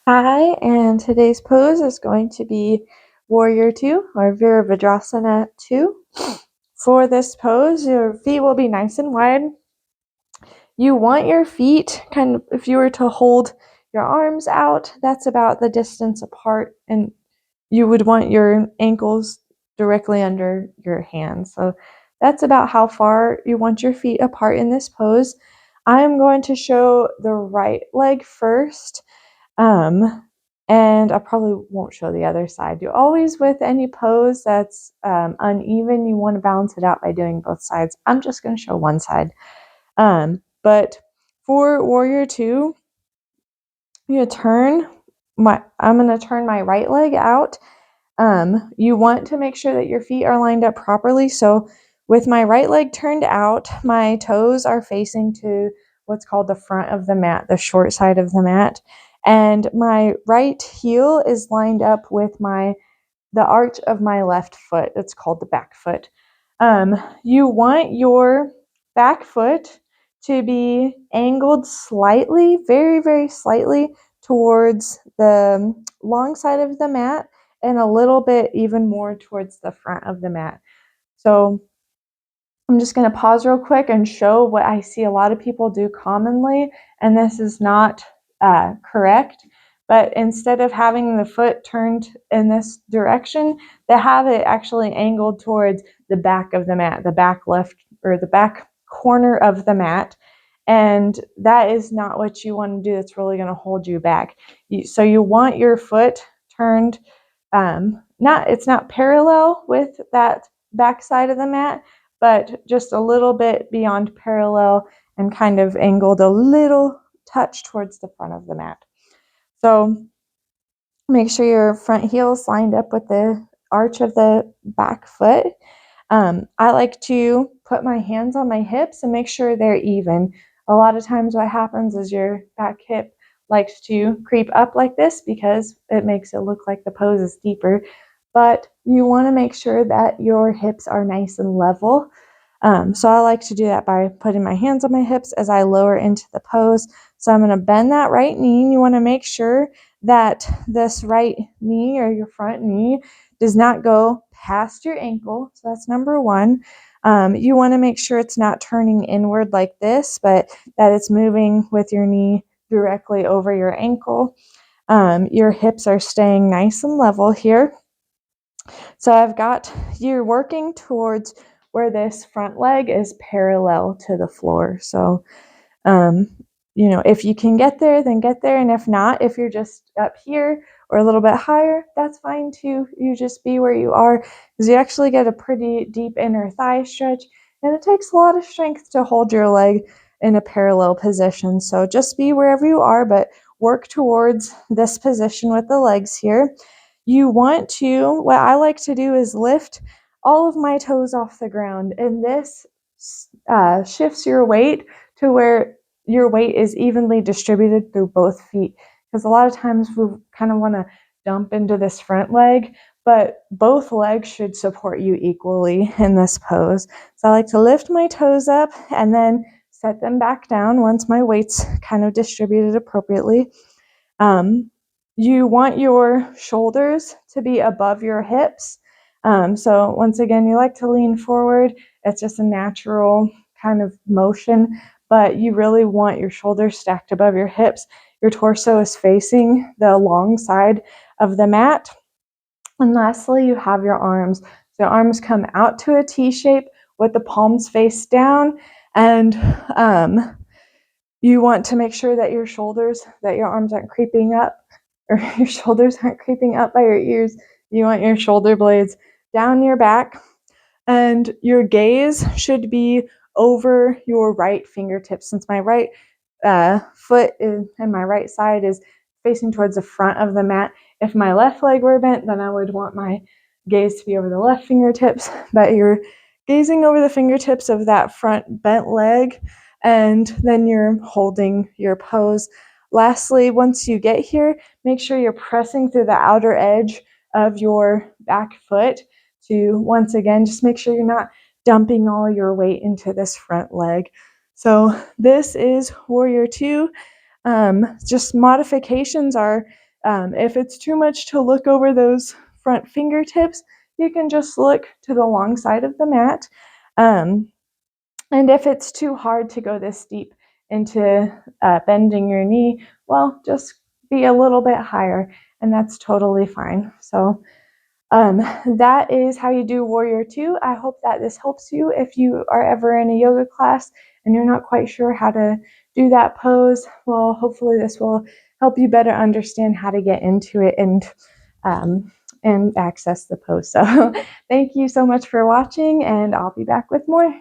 Hi, and today's pose is going to be Warrior 2 or Virabhadrasana 2. For this pose, your feet will be nice and wide. You want your feet kind of, if you were to hold your arms out, that's about the distance apart, and you would want your ankles directly under your hands. So that's about how far you want your feet apart in this pose. I'm going to show the right leg first. And I probably won't show the other side. You always, with any pose that's uneven, you want to balance it out by doing both sides. I'm just going to show one side. But for Warrior 2, I'm going to turn my right leg out. You want to make sure that your feet are lined up properly. So with my right leg turned out, my toes are facing to what's called the front of the mat, the short side of the mat. And my right heel is lined up with the arch of my left foot. It's called the back foot. You want your back foot to be angled slightly, very, very slightly towards the long side of the mat and a little bit even more towards the front of the mat. So I'm just going to pause real quick and show what I see a lot of people do commonly, and this is not correct. But instead of having the foot turned in this direction, they have it actually angled towards the back of the mat, the back left or the back corner of the mat. And that is not what you want to do. That's really going to hold you back. So you want your foot turned, it's not parallel with that back side of the mat, but just a little bit beyond parallel and kind of angled a little touch towards the front of the mat. So make sure your front heel is lined up with the arch of the back foot. I like to put my hands on my hips and make sure they're even. A lot of times what happens is your back hip likes to creep up like this because it makes it look like the pose is deeper. But you want to make sure that your hips are nice and level. So I like to do that by putting my hands on my hips as I lower into the pose. So I'm going to bend that right knee. You want to make sure that this right knee or your front knee does not go past your ankle. So that's number one. You want to make sure it's not turning inward like this, but that it's moving with your knee directly over your ankle. Your hips are staying nice and level here. So you're working towards where this front leg is parallel to the floor. So, if you can get there, then get there. And if not, if you're just up here or a little bit higher, that's fine too. You just be where you are because you actually get a pretty deep inner thigh stretch. And it takes a lot of strength to hold your leg in a parallel position. So just be wherever you are, but work towards this position with the legs here. What I like to do is lift all of my toes off the ground, and this shifts your weight to where your weight is evenly distributed through both feet. Because a lot of times we kind of want to dump into this front leg, but both legs should support you equally in this pose. So I like to lift my toes up and then set them back down once my weight's kind of distributed appropriately. You want your shoulders to be above your hips. So once again, you like to lean forward. It's just a natural kind of motion, but you really want your shoulders stacked above your hips. Your torso is facing the long side of the mat. And lastly, you have your arms. So arms come out to a T shape with the palms face down. And you want to make sure that your arms aren't creeping up, or your shoulders aren't creeping up by your ears. You want your shoulder blades down your back, and your gaze should be over your right fingertips. Since my right foot and my right side is facing towards the front of the mat, if my left leg were bent, then I would want my gaze to be over the left fingertips, but you're gazing over the fingertips of that front bent leg, and then you're holding your pose. Lastly, once you get here, make sure you're pressing through the outer edge of your back foot to, once again, just make sure you're not dumping all your weight into this front leg. So this is Warrior 2. Just modifications are If it's too much to look over those front fingertips, you can just look to the long side of the mat. And if it's too hard to go this deep into bending your knee, well, just be a little bit higher, and that's totally fine. So that is how you do Warrior Two. I hope that this helps you if you are ever in a yoga class and you're not quite sure how to do that pose. Well, hopefully this will help you better understand how to get into it and access the pose. So thank you so much for watching, and I'll be back with more.